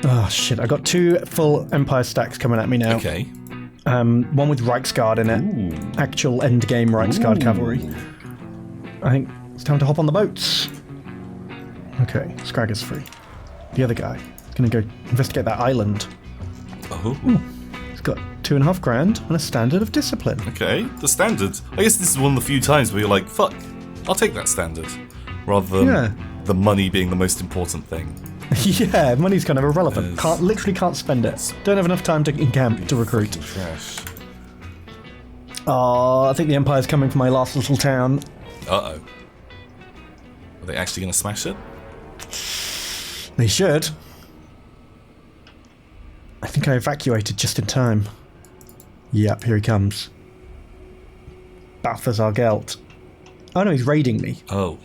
Oh shit! I got 2 full Empire stacks coming at me now. Okay. One with Reichsguard in it. Ooh. Actual endgame Reichsguard cavalry. I think it's time to hop on the boats. Okay, Scrag is free. The other guy is going to go investigate that island. Oh. Ooh. He's got 2.5 grand and a standard of discipline. Okay, the standard. I guess this is one of the few times where you're like, fuck, I'll take that standard. Rather than the money being the most important thing. Yeah, money's kind of irrelevant. Literally can't spend it. Don't have enough time to encamp to recruit. Trash. Oh, I think the Empire's coming for my last little town. Uh-oh. Are they actually going to smash it? They should. I think I evacuated just in time. Yep, here he comes. Balthazar Gelt. Oh no, he's raiding me. Oh.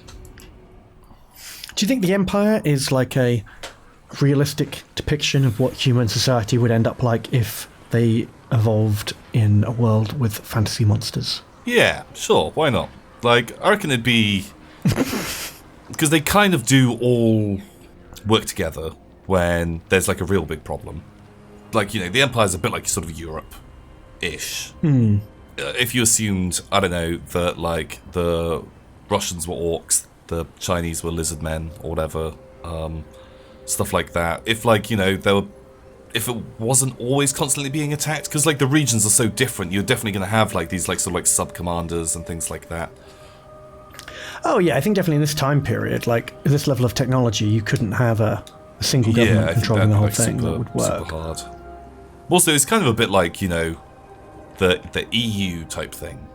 Do you think the Empire is like a realistic depiction of what human society would end up like if they evolved in a world with fantasy monsters? Yeah, sure, why not? Like, I reckon it'd be... Because they kind of do all work together when there's like a real big problem. Like, you know, the Empire's a bit like sort of Europe-ish. If you assumed, I don't know, that like the Russians were orcs, the Chinese were lizard men, or whatever, stuff like that. If like, you know, if it wasn't always constantly being attacked, because like the regions are so different, you're definitely going to have like these like sort of like sub-commanders and things like that. Oh yeah, I think definitely in this time period, like this level of technology, you couldn't have a single government controlling the whole thing that would work. Super hard. Also, it's kind of a bit like, you know, the EU type thing.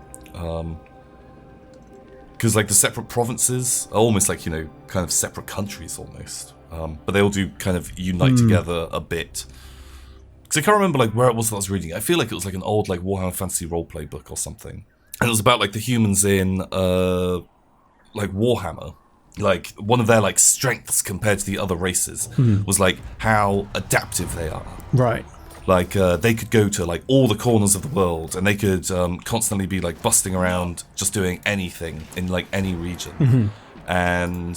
Because like the separate provinces are almost like, you know, kind of separate countries almost. But they all do kind of unite together a bit. Because I can't remember like where it was that I was reading. I feel like it was like an old like Warhammer Fantasy roleplay book or something. And it was about like the humans in like Warhammer. Like one of their like strengths compared to the other races was like how adaptive they are. Right. Like, they could go to, like, all the corners of the world, and they could constantly be, like, busting around, just doing anything in, like, any region. And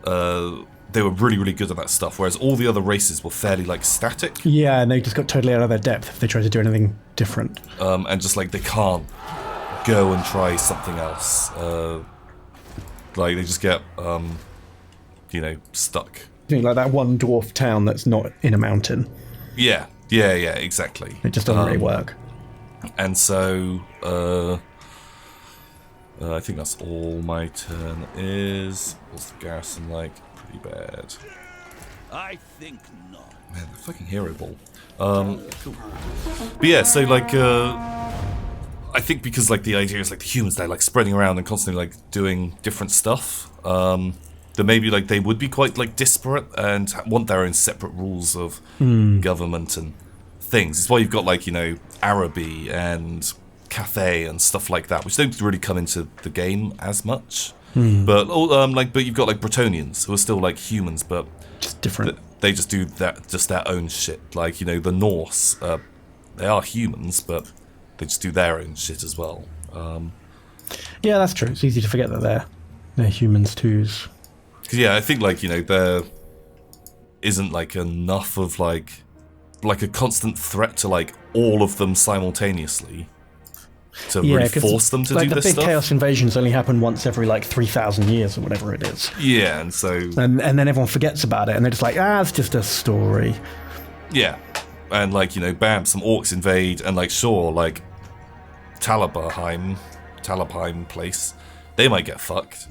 they were really, really good at that stuff, whereas all the other races were fairly, like, static. Yeah, and they just got totally out of their depth if they tried to do anything different. And just, like, they can't go and try something else. Like, they just get, you know, stuck. You know, like that one dwarf town that's not in a mountain. Yeah. Yeah, exactly. It just doesn't really work. And so, I think that's all my turn is. What's the garrison like? Pretty bad. I think not. Man, the fucking hero ball. Cool. But yeah, so like, I think because like the idea is like the humans, they're like spreading around and constantly like doing different stuff. That maybe like they would be quite like disparate and want their own separate rules of government and things. It's why you've got like, you know, Araby and Cathay and stuff like that, which don't really come into the game as much. But but you've got like Bretonians who are still like humans, but just different. They just do that, just their own shit. Like, you know, the Norse, they are humans, but they just do their own shit as well. Yeah, that's true. It's easy to forget that they're humans too. Because yeah, I think like, you know, there isn't like enough of like a constant threat to like all of them simultaneously to really force them to like do this stuff. The big chaos invasions only happen once every like 3,000 years or whatever it is. Yeah, and so and then everyone forgets about it and they're just like, it's just a story. Yeah, and like, you know, bam, some orcs invade and like sure, like Talabheim place, they might get fucked.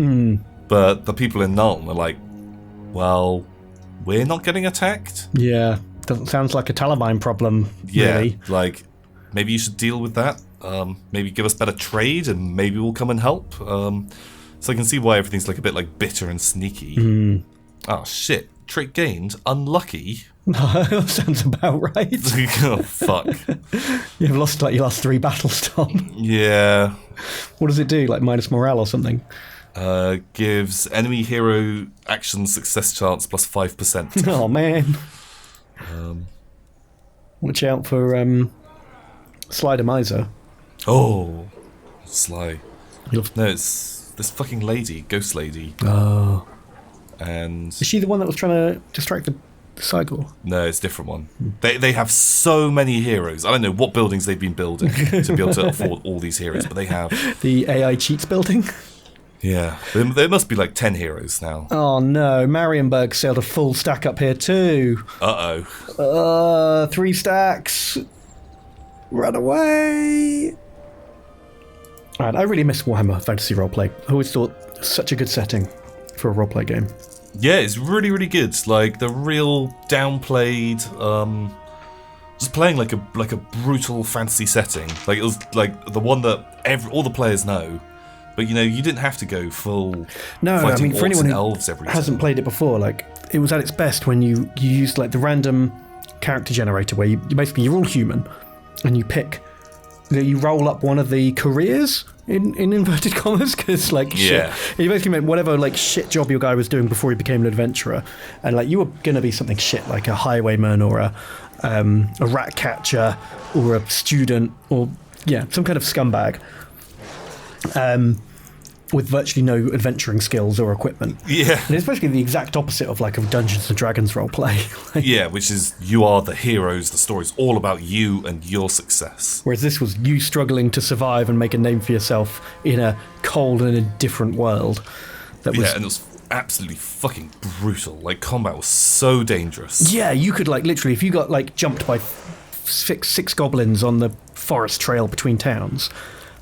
But the people in Nuln are like, well, we're not getting attacked? Yeah, sounds like a Talabheim problem, really. Yeah, like, maybe you should deal with that. Maybe give us better trade and maybe we'll come and help. So I can see why everything's like a bit like bitter and sneaky. Oh, shit. Trait gained. Unlucky. That sounds about right. Oh, fuck. You've lost like your last 3 battles, Tom. Yeah. What does it do? Like minus morale or something? Gives enemy hero action success chance plus 5%. Oh man. Watch out for Slider Miser. Oh, Sly. No, it's this fucking lady, ghost lady. Oh. And is she the one that was trying to distract the Cygor. No, it's a different one. They have so many heroes. I don't know what buildings they've been building to be able to afford all these heroes, but they have. The AI cheats building? Yeah, there must be like 10 heroes now. Oh no, Marienburg sailed a full stack up here too. 3 stacks. Run away. Alright, I really miss Warhammer Fantasy Roleplay. I always thought such a good setting for a roleplay game. Yeah, it's really, really good. Like the real downplayed, just playing like a brutal fantasy setting. Like it was like the one that all the players know. But you didn't have to go full. No, I mean, for anyone who elves every hasn't played it before, like it was at its best when you used like the random character generator, where you basically you're all human, and you pick, you roll up one of the careers in inverted commas, because like shit, you basically meant whatever like shit job your guy was doing before he became an adventurer, and like you were gonna be something shit like a highwayman or a rat catcher or a student or some kind of scumbag. With virtually no adventuring skills or equipment. Yeah. And it's basically the exact opposite of like a Dungeons & Dragons roleplay. Yeah, which is you are the heroes, the story's all about you and your success. Whereas this was you struggling to survive and make a name for yourself in a cold and indifferent world. And it was absolutely fucking brutal. Like, combat was so dangerous. Yeah, you could like literally, if you got like jumped by six goblins on the forest trail between towns,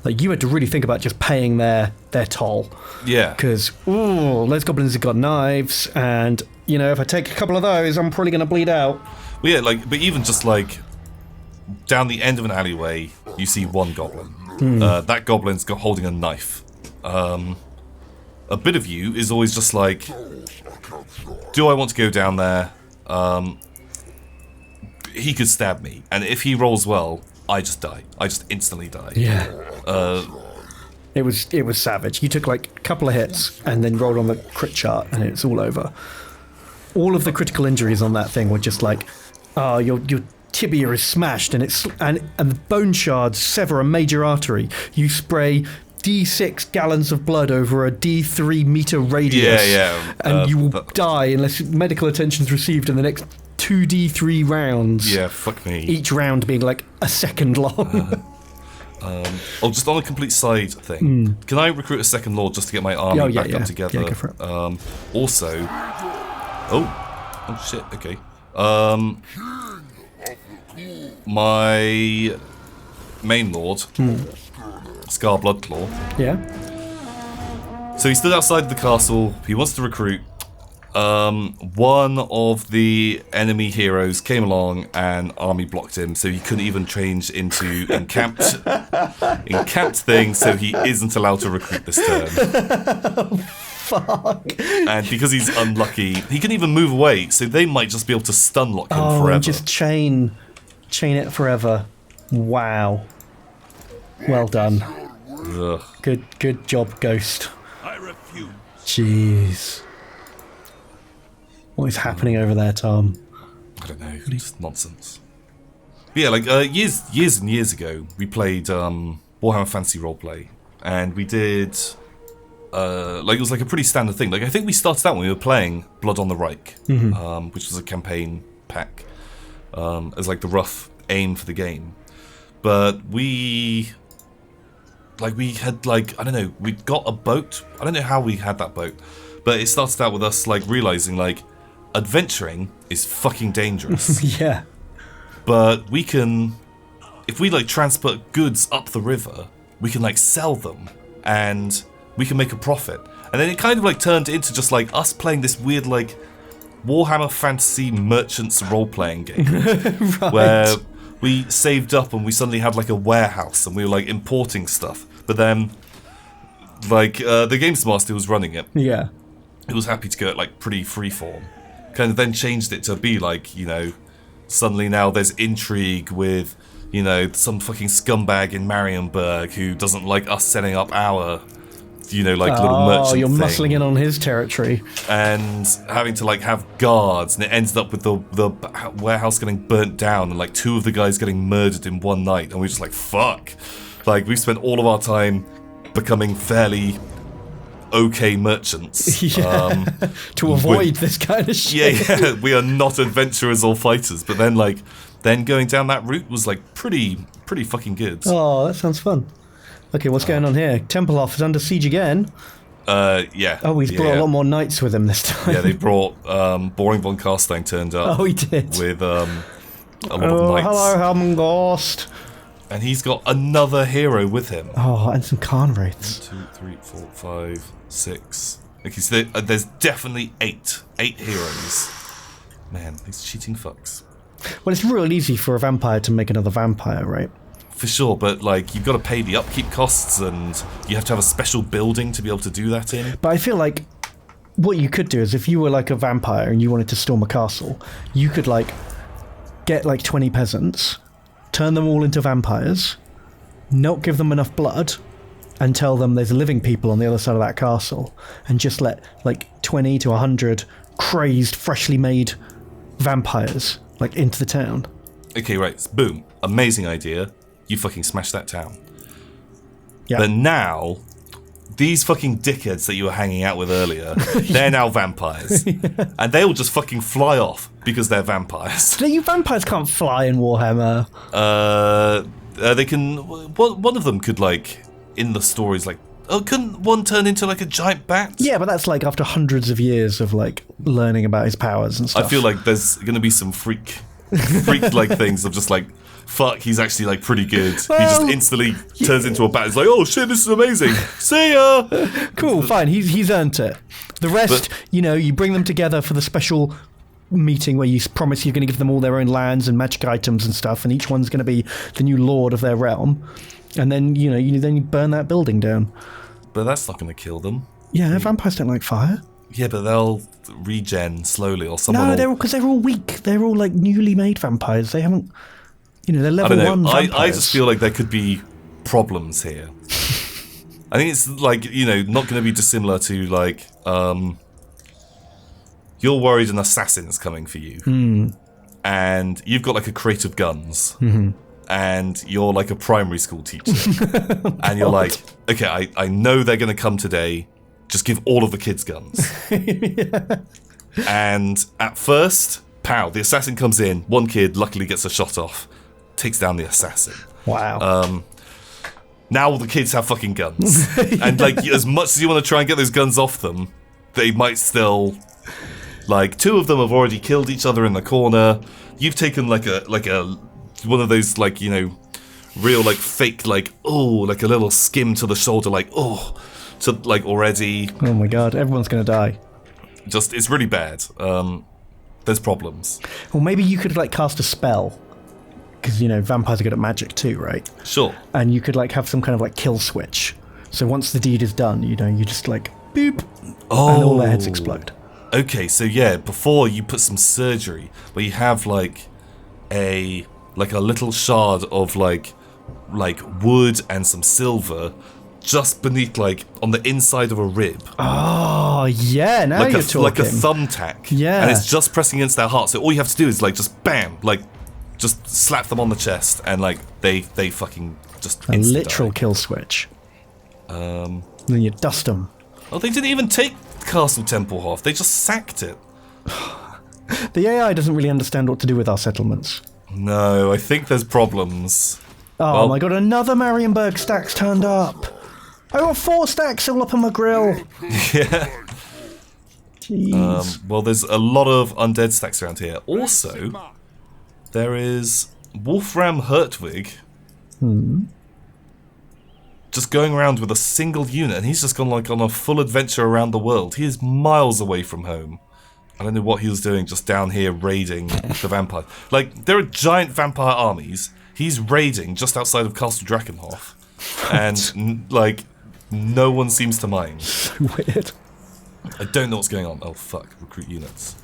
like you had to really think about just paying their toll. Yeah. Because, those goblins have got knives, and, if I take a couple of those, I'm probably going to bleed out. Well, yeah, like, but even just like down the end of an alleyway, you see one goblin. That goblin's holding a knife. A bit of you is always just like, do I want to go down there? He could stab me, and if he rolls well, I just die. I just instantly die. Yeah. It was savage. You took like a couple of hits and then rolled on the crit chart, and it's all over. All of the critical injuries on that thing were just like, your tibia is smashed, and and the bone shards sever a major artery. You spray D6 gallons of blood over a D3 meter radius, and you will die unless medical attention is received in the next 2d3 rounds. Yeah, fuck me. Each round being like a second long. Just on a complete side thing, can I recruit a second lord just to get my army back up together? Yeah, go for it. Also, oh shit, okay. My main lord, Scar Bloodclaw. Yeah. So he stood outside the castle. He wants to recruit. One of the enemy heroes came along and army blocked him, so he couldn't even change into encamped thing, so he isn't allowed to recruit this turn. Oh, fuck. And because he's unlucky, he can even move away, so they might just be able to stun lock him forever. And just chain it forever. Wow. Well done. Ugh. Good job, Ghost. I refuse. Jeez. What is happening over there, Tom? I don't know. Just nonsense. But yeah, like years and years ago, we played Warhammer Fantasy Roleplay, and we did it was like a pretty standard thing. Like I think we started out when we were playing Blood on the Reich, which was a campaign pack, as like the rough aim for the game. But we had like, I don't know, we got a boat. I don't know how we had that boat, but it started out with us like realizing like adventuring is fucking dangerous. Yeah. But we can, if we like transport goods up the river, we can like sell them and we can make a profit. And then it kind of like turned into just like us playing this weird like Warhammer Fantasy Merchants role-playing game. Right. Where we saved up and we suddenly had like a warehouse and we were like importing stuff. But then like the games master who was running it, yeah, he was happy to go at like pretty freeform. Kind of then changed it to be like, suddenly now there's intrigue with, some fucking scumbag in Marienburg who doesn't like us setting up our, little merchant you're thing. muscling in on his territory. And having to like have guards, and it ended up with the warehouse getting burnt down and like 2 of the guys getting murdered in one night, and we're just like, fuck. Like, we spent all of our time becoming fairly okay merchants. To avoid this kind of shit. Yeah, we are not adventurers or fighters. But then going down that route was like pretty fucking good. Oh, that sounds fun. Okay, what's going on here? Tempelhof is under siege again. Yeah. Oh, he's brought a lot more knights with him this time. Yeah, they brought Boring von Carstein turned up. Oh, he did. With a lot of knights. Hello, Helmengast. And he's got another hero with him. Oh, and some Khan wraiths. 1, 2, 3, 4, 5, 6. Okay, so there's definitely eight heroes. Man, these cheating fucks. Well, it's real easy for a vampire to make another vampire, right? For sure, but like you've got to pay the upkeep costs, and you have to have a special building to be able to do that in. But I feel like what you could do is if you were like a vampire and you wanted to storm a castle, you could like get like 20 peasants, turn them all into vampires, not give them enough blood, and tell them there's living people on the other side of that castle, and just let like 20 to 100 crazed, freshly made vampires like into the town. Okay, right. Boom. Amazing idea. You fucking smash that town. Yeah. But now, these fucking dickheads that you were hanging out with earlier, they're now vampires. And they will just fucking fly off because they're vampires. You vampires can't fly in Warhammer. They can... One of them could, like, in the stories, like... Oh, couldn't one turn into, like, a giant bat? Yeah, but that's, like, after hundreds of years of, like, learning about his powers and stuff. I feel like there's going to be some freak-like things of just, like... Fuck, he's actually like pretty good. Well, he just instantly turns into a bat. It's like, oh shit, this is amazing. See ya. Cool, fine. He's earned it. The rest, you bring them together for the special meeting where you promise you're going to give them all their own lands and magic items and stuff, and each one's going to be the new lord of their realm. And then you burn that building down. But that's not going to kill them. Yeah, vampires don't like fire. Yeah, but they'll regen slowly, or someone. No, they're all weak. They're all like newly made vampires. They haven't. They're level 1 vampires. I just feel like there could be problems here. I think it's like, not going to be dissimilar to like, you're worried an assassin's coming for you. And you've got like a crate of guns. And you're like a primary school teacher. And you're like, okay, I know they're going to come today. Just give all of the kids guns. Yeah. And at first, pow, the assassin comes in. One kid luckily gets a shot off. Takes down the assassin. Wow. Now all the kids have fucking guns. And like as much as you want to try and get those guns off them, they might still like 2 of them have already killed each other in the corner. You've taken like a one of those like, real like fake like like a little skim to the shoulder like to like already. Oh my god, everyone's gonna die. Just it's really bad. There's problems. Well, maybe you could like cast a spell. Because, vampires are good at magic too, right? Sure. And you could, like, have some kind of, like, kill switch. So once the deed is done, you just, like, boop, and all their heads explode. Okay, so yeah, before you put some surgery, where you have, like, a little shard of, like wood and some silver just beneath, like, on the inside of a rib. Oh, yeah, now you're talking. Like a thumbtack. Yeah. And it's just pressing against their heart, so all you have to do is, like, just bam, like... Just slap them on the chest and like they fucking just a literal kill switch. Then you dust them. Oh, they didn't even take Castle Tempelhof. They just sacked it. The AI doesn't really understand what to do with our settlements. No, I think there's problems. Oh my god, another Marienburg stack's turned up. I got 4 stacks all up on my grill. Yeah. Jeez. Well, there's a lot of undead stacks around here. Also, there is Wolfram Hertwig just going around with a single unit, and he's just gone like on a full adventure around the world. He is miles away from home. I don't know what he was doing just down here raiding the vampire. Like, there are giant vampire armies. He's raiding just outside of Castle Drakenhof. And, like, no one seems to mind. So weird. I don't know what's going on. Oh, fuck. Recruit units.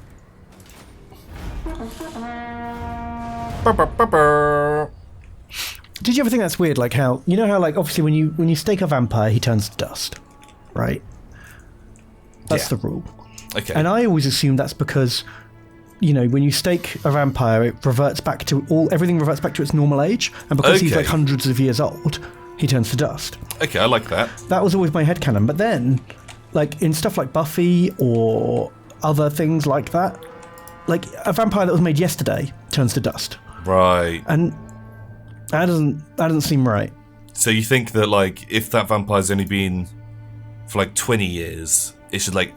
Did you ever think that's weird? Like how like obviously when you stake a vampire, he turns to dust, right? That's the rule. Okay. And I always assume that's because, when you stake a vampire, it reverts back to everything reverts back to its normal age, and because he's like hundreds of years old, he turns to dust. Okay, I like that. That was always my headcanon. But then, like in stuff like Buffy or other things like that, like a vampire that was made yesterday turns to dust. Right. And that doesn't seem right. So you think that, like, if that vampire's only been for, like, 20 years, it should, like,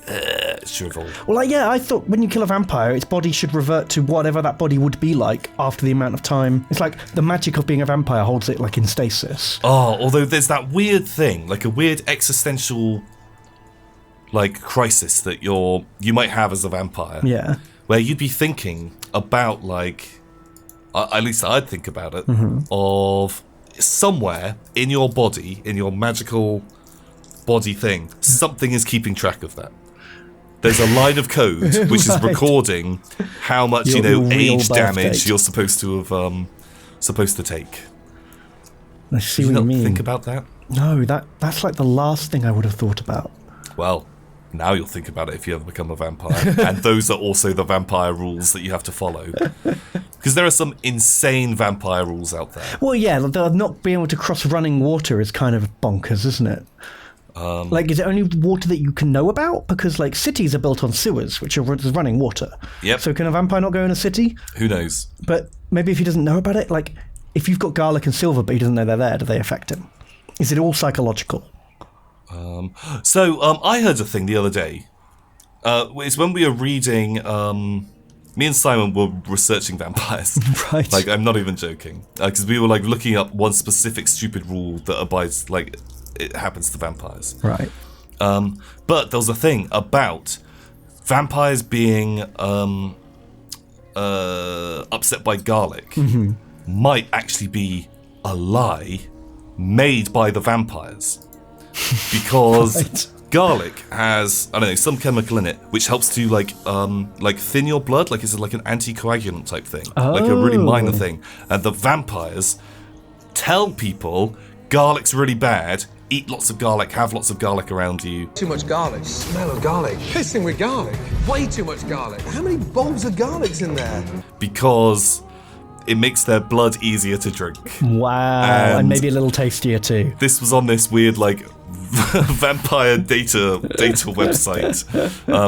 shrivel? Well, like, yeah, I thought when you kill a vampire, its body should revert to whatever that body would be like after the amount of time. It's like the magic of being a vampire holds it, like, in stasis. Oh, although there's that weird thing, like a weird existential, like, crisis that you might have as a vampire. Yeah. Where you'd be thinking about, like, at least I'd think about it, of somewhere in your body, in your magical body thing, something is keeping track of that. There's a line of code which is recording how much, Your age birth damage date. you're supposed to take. I see Did you what not you mean. think about that? No, that's like the last thing I would have thought about. Well, now you'll think about it if you ever become a vampire. And those are also the vampire rules that you have to follow. Because there are some insane vampire rules out there. Well, yeah, not being able to cross running water is kind of bonkers, isn't it? Like, is it only water that you can know about? Because, like, cities are built on sewers, which are running water. Yep. So can a vampire not go in a city? Who knows? But maybe if he doesn't know about it, like, if you've got garlic and silver but he doesn't know they're there, do they affect him? Is it all psychological? So, I heard a thing the other day. It's when we were reading... me and Simon were researching vampires. Right. Like, I'm not even joking. Because we were, like, looking up one specific stupid rule that abides, like, it happens to vampires. Right. But there was a thing about vampires being upset by garlic might actually be a lie made by the vampires. Because Right. garlic has, I don't know, some chemical in it which helps to like thin your blood, like it's like an anticoagulant type thing, like a really minor thing. And the vampires tell people garlic's really bad. Eat lots of garlic, have lots of garlic around you. Too much garlic. Smell of garlic. Pissing with garlic. Way too much garlic. How many bulbs of garlic's in there? Because it makes their blood easier to drink. Wow. And And maybe a little tastier too. This was on this weird, like, vampire data website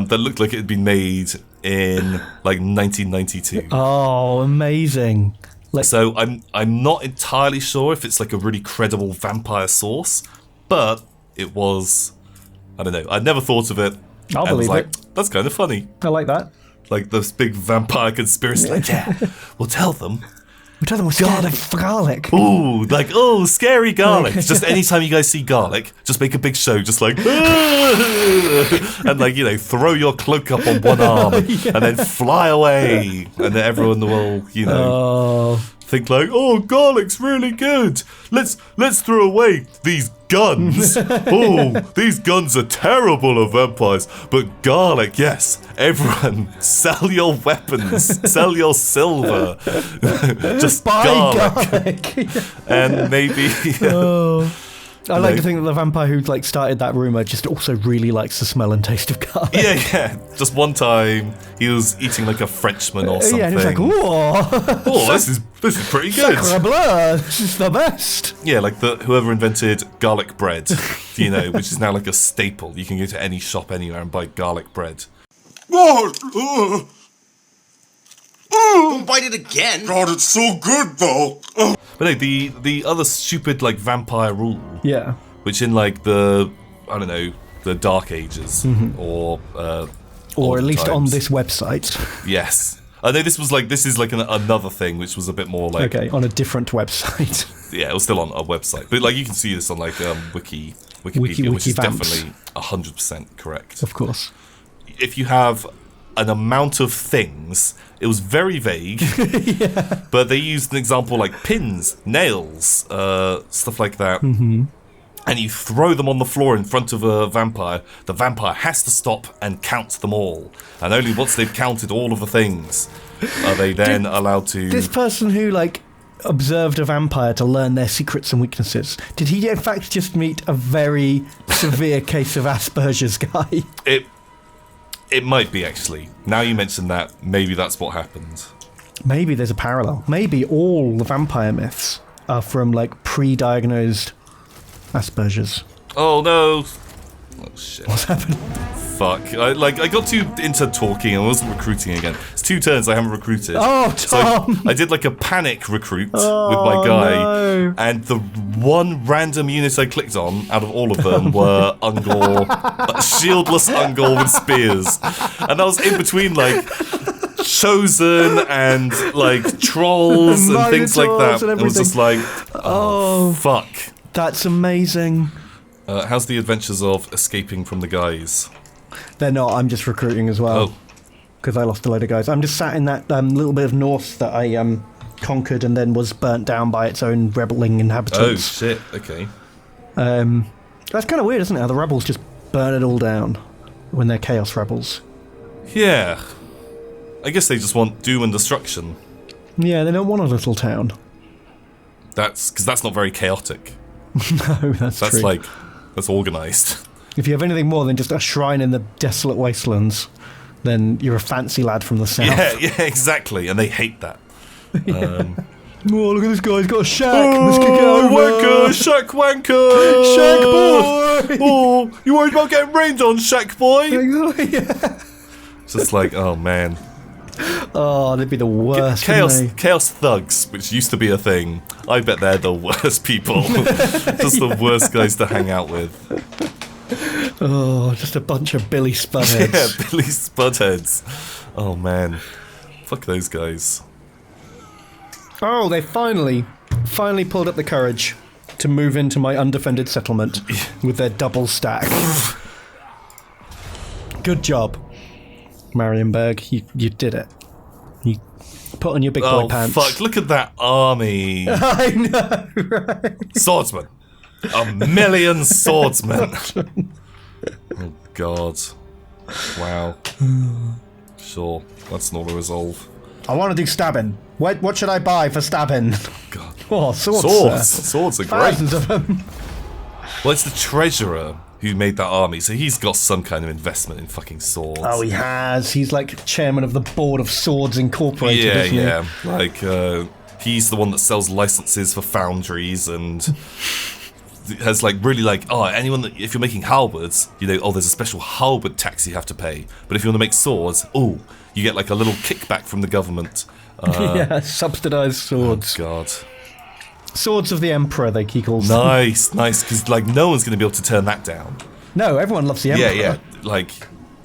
that looked like it had been made in, like, 1992. Oh, amazing. Like, So I'm not entirely sure if it's, like, a really credible vampire source, but it was, I don't know, I'd never thought of it. I'll and was believe like, it. that's kind of funny. I like that. Like, this big vampire conspiracy, like, yeah, we'll tell them. We tell them we're scared of garlic. Ooh, like, oh, scary garlic. Just anytime you guys see garlic, just make a big show, just like, and like, throw your cloak up on one arm and then fly away. And then everyone will, Oh, think like, oh, garlic's really good. Let's throw away these guns. Oh, these guns are terrible of vampires. But garlic, yes. Everyone, sell your weapons. Sell your silver. Just buy garlic. And maybe... I like to think that the vampire who like started that rumor just also really likes the smell and taste of garlic. Yeah. Just one time, he was eating like a Frenchman or something. Yeah, and he was like, "Whoa, oh, this is pretty good. sacre bleu, this is the best." Yeah, like whoever invented garlic bread, which is now like a staple. You can go to any shop anywhere and buy garlic bread. Don't bite it again. God, it's so good though. But no, the other stupid like vampire rule, Yeah. which in like the the Dark Ages or Or olden at least on times. this website. Yes, I know this is like another thing which was a bit more like Okay, on a different website. yeah, it was still on a website, but like you can see this on like Wikipedia, Wiki which is Vamps. definitely 100% correct. Of course. If you have an amount of things, it was very vague, but they used an example like pins, nails, stuff like that, and you throw them on the floor in front of a vampire. The vampire has to stop and count them all, and only once they've counted all of the things are they then allowed to... This person who like observed a vampire to learn their secrets and weaknesses, did he in fact just meet a very severe case of Asperger's guy? It might be, actually. Now you mention that, maybe that's what happened. Maybe there's a parallel. Maybe all the vampire myths are from like pre-diagnosed Asperger's. Oh no! Oh shit. What's happened? Fuck. I got too into talking and I wasn't recruiting again. It's 2 turns I haven't recruited. Oh, So Tom! I did like a panic recruit with my guy, no. and the one random unit I clicked on out of all of them were Ungor, shieldless Ungor with spears. And that was in between like Chosen and like trolls and things like that. And It was just like, Oh. fuck. That's amazing. How's the adventures of escaping from the guys? They're not, I'm just recruiting as well. Oh. Because I lost a load of guys. I'm just sat in that little bit of north that I conquered and then was burnt down by its own rebelling Oh inhabitants. shit, okay. That's kind of weird, isn't it? How the rebels just burn it all down when they're chaos rebels. Yeah. I guess they just want doom and destruction. Yeah, they don't want a little town. That's because that's not very chaotic. No, that's That's true. that's organised. If you have anything more than just a shrine in the desolate wastelands, then you're a fancy lad from the south. Yeah, exactly. And they hate that. Oh, look at this guy, he's got a shack. Let's kick it over. Wanker! Shack wanker! Shack boy! Oh, you worried about getting rained on, Shack boy? Yeah. It's just like, oh man. Oh, they'd be the worst. Chaos, wouldn't chaos thugs, which used to be a thing. I bet they're the worst people. Just the worst guys to hang out with. they? Oh, just a bunch of Billy Spudheads. Yeah, Billy Spudheads. Oh man. Fuck those guys. Oh, they finally pulled up the courage to move into my undefended settlement with their double stack. Good job, Marienburg. You did it. You put on your big boy Oh pants. fuck, look at that army. I know, right? Swordsmen. 1,000,000 swordsmen. Oh god. Wow. Sure, that's not a resolve. I want to do stabbing. What should I buy for stabbing? God. Oh, swords. Swords. Sir. Swords are great. Thousands of them. Well, it's the treasurer who made that army, so he's got some kind of investment in fucking swords. Oh, he has. He's like chairman of the board of Swords Incorporated, yeah, isn't he? yeah. Like, he's the one that sells licenses for foundries and has like really like, oh, anyone that, if you're making halberds, you know, oh, there's a special halberd tax you have to pay. But if you want to make swords, oh, you get like a little kickback from the government. Yeah, subsidized swords. Oh, God. Swords of the Emperor, he calls them. Nice, nice, because like no one's going to be able to turn that down. No, everyone loves the Emperor. Yeah, yeah. Like,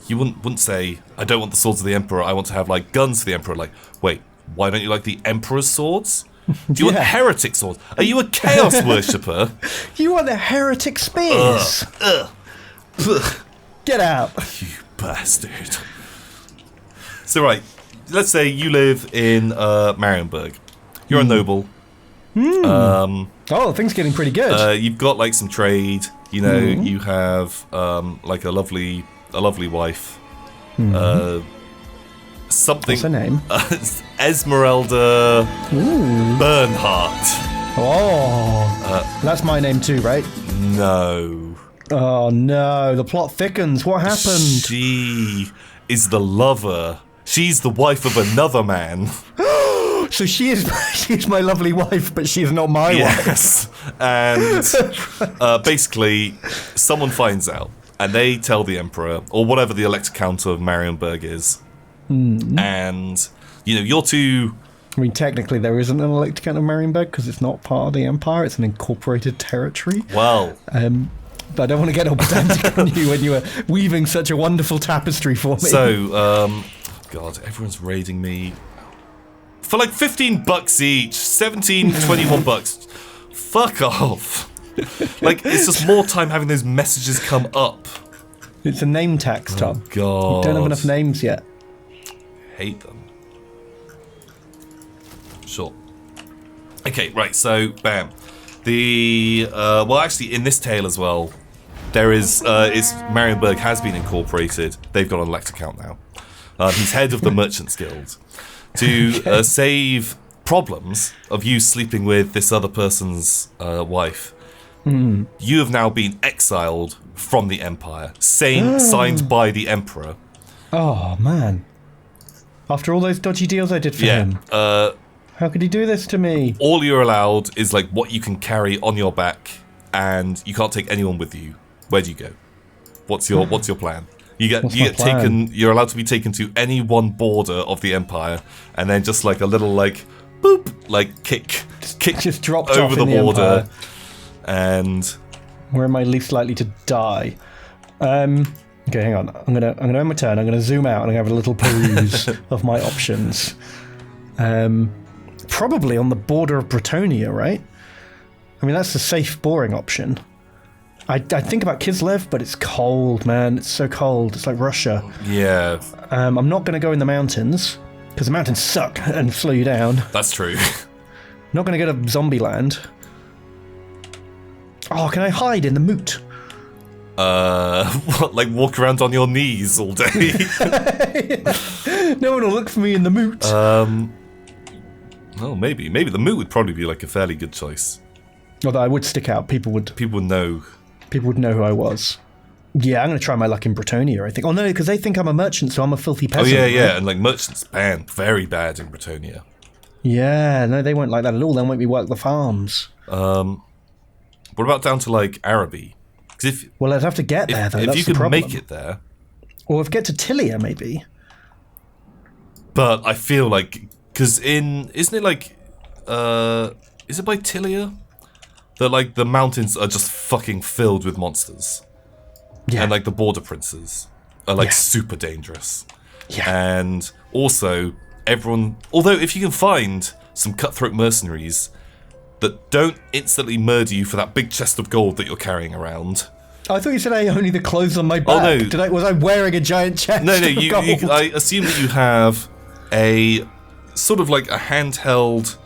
you wouldn't say, I don't want the swords of the Emperor, I want to have like guns for the Emperor. Like, wait, why don't you like the Emperor's swords? Do you want heretic swords? Are you a chaos worshipper? You want the heretic spears? Get out. You bastard. So right, let's say you live in Marienburg. You're a noble. Oh, things getting pretty good. You've got like some trade. You know, you have like a lovely wife. Something. What's her name? Esmeralda Bernhardt. Oh, that's my name too, right? No. Oh no, the plot thickens. What happened? She is the lover. She's the wife of another man. So she's my lovely wife, but she's not my wife. Yes. And basically, someone finds out, and they tell the Emperor, or whatever the Elector Count of Marienburg is. And, you know, you're too... I mean, technically there isn't an Elector Count of Marienburg because it's not part of the Empire. It's an incorporated territory. Well... But I don't want to get all pedantic on you when you were weaving such a wonderful tapestry for me. So, God, everyone's raiding me. For like $15 each, 17, 21 bucks. Fuck off. Like, it's just more time having those messages come up. It's a name tax, Tom. God. You don't have enough names yet. Hate them. Sure. Okay, right, so, bam. Well, actually, in this tale as well, there is, Marienburg has been incorporated. They've got an Elector Count now. He's head of the Merchants Guild. To save problems of you sleeping with this other person's wife, you have now been exiled from the Empire, signed by the Emperor. Oh, man. After all those dodgy deals I did for him. How could he do this to me? All you're allowed is like what you can carry on your back, and you can't take anyone with you. Where do you go? What's your plan? You get What's my plan? taken. You're allowed to be taken to any one border of the Empire, and then just like a little like boop, like kick Just dropped over off the in border, Empire. and Where am I least likely to die? Okay, hang on. I'm gonna end my turn. I'm gonna zoom out and I'm gonna have a little peruse of my options. Probably on the border of Bretonia, right? I mean, that's the safe, boring option. I think about Kislev, but it's cold, man. It's so cold. It's like Russia. yeah, I'm not going to go in the mountains, because the mountains suck and slow you down. that's true. Not going to go to zombie land. Oh, can I hide in the moot? What, like walk around on your knees all day? No one will look for me in the moot. Well, maybe the moot would probably be like a fairly good choice. Although I would stick out. People would know. know who I was. Yeah, I'm going to try my luck in Bretonia, I think. Oh, no, because they think I'm a merchant, so I'm a filthy peasant. Oh, yeah, right? and like merchants banned, very bad in Bretonia. Yeah, no, they won't like that at all. They'll make me work the farms. What about down to like Araby? Because Well, I'd have to get there, though. if That's you the could problem. make it there, Or if get to Tilia, maybe. but I feel like isn't it like is it by Tilia that like the mountains are just fucking filled with monsters, Yeah. and like the border princes are like Yeah. super dangerous. Yeah. And also everyone, although if you can find some cutthroat mercenaries that don't instantly murder you for that big chest of gold that you're carrying around. I thought you said I only the clothes on my back. Oh, no. Was I wearing a giant chest? No, of gold? I assume that you have a sort of like a handheld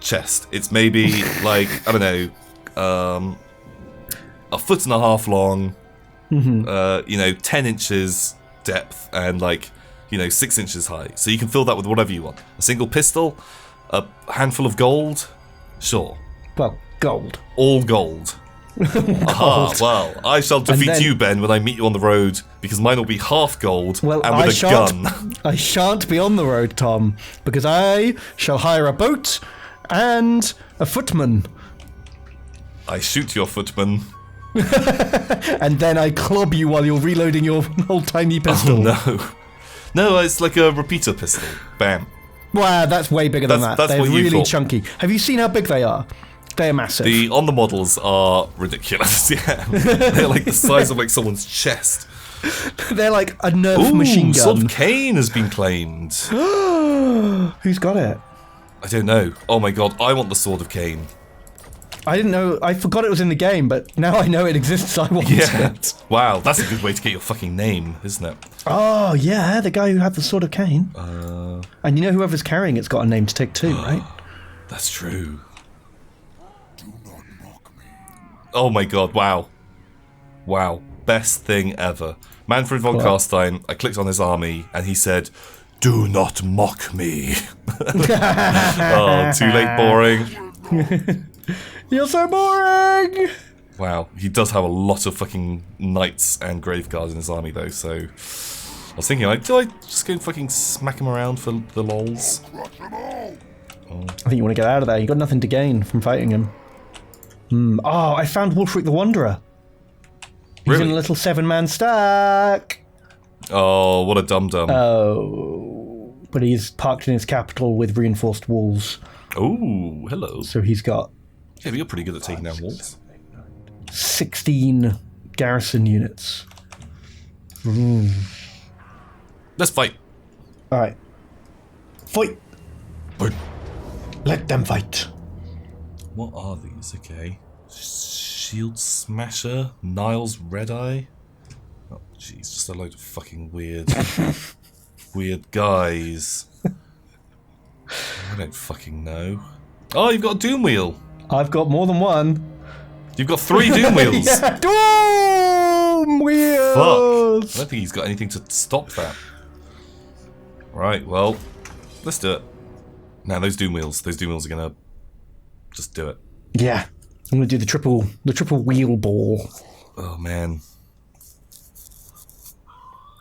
chest. It's maybe like, I don't know, a foot and a half long, 10 inches depth, and like, 6 inches high. So you can fill that with whatever you want. A single pistol, a handful of gold, sure. Well, gold. All gold. Aha, well, I shall defeat then- you, Ben, when I meet you on the road, because mine will be half gold Well, and with a gun. I shan't be on the road, Tom, because I shall hire a boat and a footman. I shoot your footman. And then I club you while you're reloading your old tiny pistol. Oh, no. No, it's like a repeater pistol. Bam. Wow, that's way bigger than that. That's They're what you really thought. chunky. Have you seen how big they are? They are massive. On the models are ridiculous, yeah. They're like the size of like someone's chest. They're like a Nerf Ooh, machine Sword gun. of Cain has been claimed. Who's got it? I don't know. Oh my god, I want the Sword of Cain. I didn't know. I forgot it was in the game, but now I know it exists. I want Yeah. it. Wow, that's a good way to get your fucking name, isn't it? Oh yeah, the guy who had the Sword of Cain. And you know whoever's carrying it's got a name to take too, right? That's true. Oh my god, wow. Wow. Best thing ever. Manfred von What? Carstein, I clicked on his army, and he said, "Do not mock me." Oh, too late, boring. You're so boring. Wow, he does have a lot of fucking knights and grave guards in his army, though, so... I was thinking, like, do I just go and fucking smack him around for the lols? I think you want to get out of there. You got nothing to gain from fighting him. Oh, I found Wulfric the Wanderer. He's in Really? a little 7-man stack. Oh, what a dum-dum. Oh, but he's parked in his capital with reinforced walls, Ooh, hello. so he's got Yeah, but you're pretty good at taking down walls. 16 garrison units. Let's fight. All right, fight. Fight. Let them fight. What are these? Okay. Shield Smasher, Niles Red Eye. Oh, jeez, just a load of fucking weird, weird guys. I don't fucking know. Oh, you've got a Doom Wheel. I've got more than one. You've got 3 Doom Wheels. Yeah. Doom wheels. Fuck. I don't think he's got anything to stop that. Right, well, let's do it. Now those Doom Wheels are gonna just do it. Yeah, I'm gonna do the triple wheel ball. Oh man.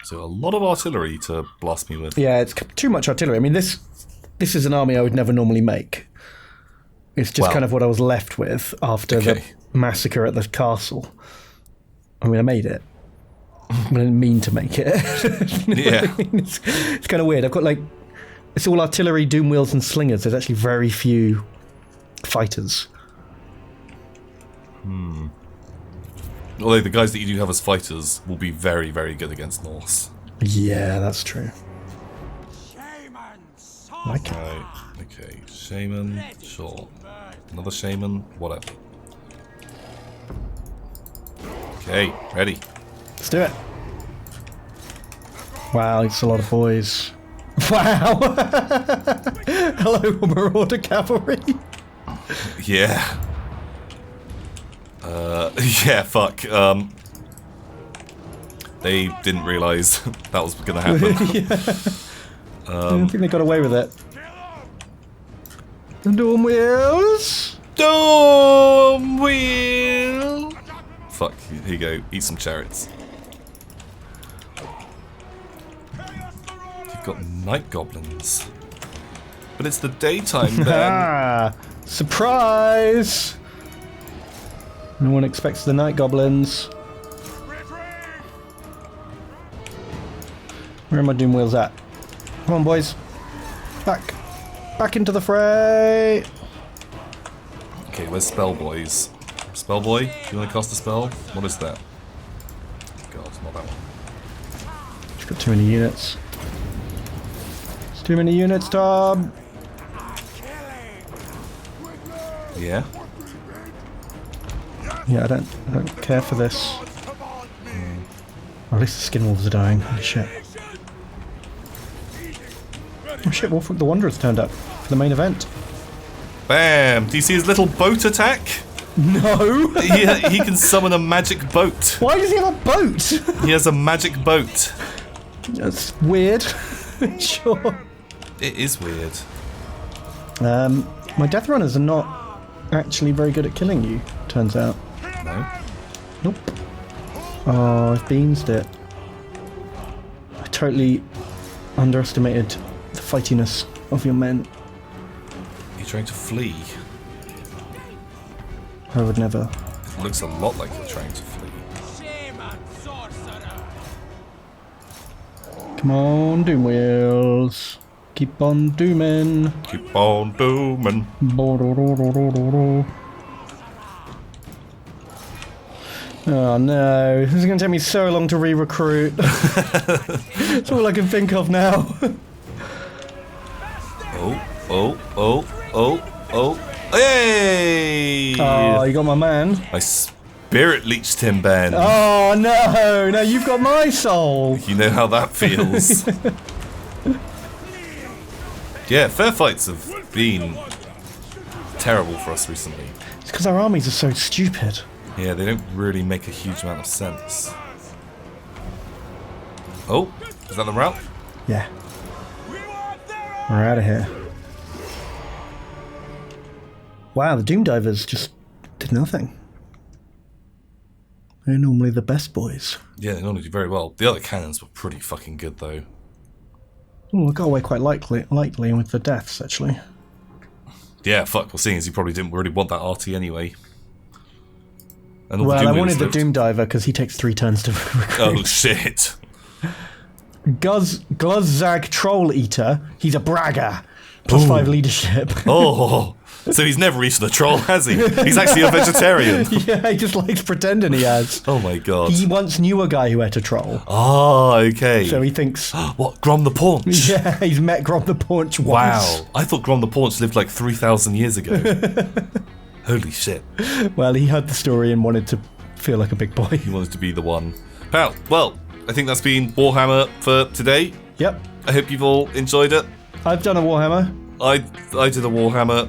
So a lot of artillery to blast me with. Yeah, it's too much artillery. I mean, this is an army I would never normally make. It's just Well, kind of what I was left with after the okay. massacre at the castle. I mean, I made it. I didn't mean to make it. Yeah. It's kind of weird. I've got like, it's all artillery, doom wheels, and slingers. There's actually very few fighters. Although the guys that you do have as fighters will be very, very good against Norse. Yeah, that's true. Like it. Right, okay. Shaman, sure. Another shaman, whatever. Okay, ready. Let's do it. Wow, it's a lot of boys. Wow! Hello, Marauder Cavalry. Yeah. Yeah, fuck. They didn't realise that was gonna happen. I don't think they got away with it. The Dawn Wheels! Dome wheel! Fuck, here you go. Eat some chariots. You've got night goblins. But it's the daytime then. Ah! Surprise! No one expects the night goblins. Where are my Doom Wheels at? Come on, boys. Back. Back into the fray. Okay, where's Spellboys? Spellboy, do you want to cast a spell? What is that? God, not that one. Just got too many units. It's too many units, Tom. Yeah? Yeah, I don't care for this. Or at least the Skinwolves are dying. Holy shit. Oh shit, Wolfric the Wanderer's turned up for the main event. Bam! Do you see his little boat attack? No! He can summon a magic boat. Why does he have a boat? He has a magic boat. That's weird. Sure. It is weird. My Death Runners are not actually very good at killing you, turns out. No? Nope. Oh, I've beansed it. I totally underestimated the fightiness of your men. You're trying to flee. I would never. It looks a lot like you're trying to flee. Come on, Doom Wheels. Keep on dooming. Keep on dooming. Oh no, this is going to take me so long to re-recruit. That's all I can think of now. Oh. Hey! Oh, you got my man. I spirit leeched him, Ben. Oh no, now you've got my soul. You know how that feels. Yeah, fair fights have been terrible for us recently. It's because our armies are so stupid. Yeah, they don't really make a huge amount of sense. Oh, is that the route? Yeah. We're out of here. Wow, the Doom Divers just did nothing. They're normally the best boys. Yeah, they normally do very well. The other cannons were pretty fucking good, though. Oh, I got away quite lightly with the deaths, actually. Yeah, fuck. Well, seeing as you probably didn't really want that RT anyway. And all Well, the I Doom wanted the lived. Doom Diver because he takes 3 turns to recruit. Oh, shit. Gluzzag Troll Eater, he's a bragger. Plus 5 leadership. Oh, so he's never eaten a troll, has he? He's actually a vegetarian. Yeah, he just likes pretending he has. Oh my god. He once knew a guy who ate a troll. Ah, okay. So he thinks, What, Grom the Paunch? yeah, he's met Grom the Paunch once. Wow. I thought Grom the Paunch lived like 3,000 years ago. Holy shit. Well, he heard the story and wanted to feel like a big boy. He wanted to be the one. Pal, well, I think that's been Warhammer for today. Yep. I hope you've all enjoyed it. I've done a Warhammer. I did a Warhammer.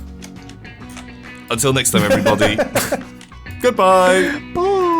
Until next time, everybody. Goodbye. Bye.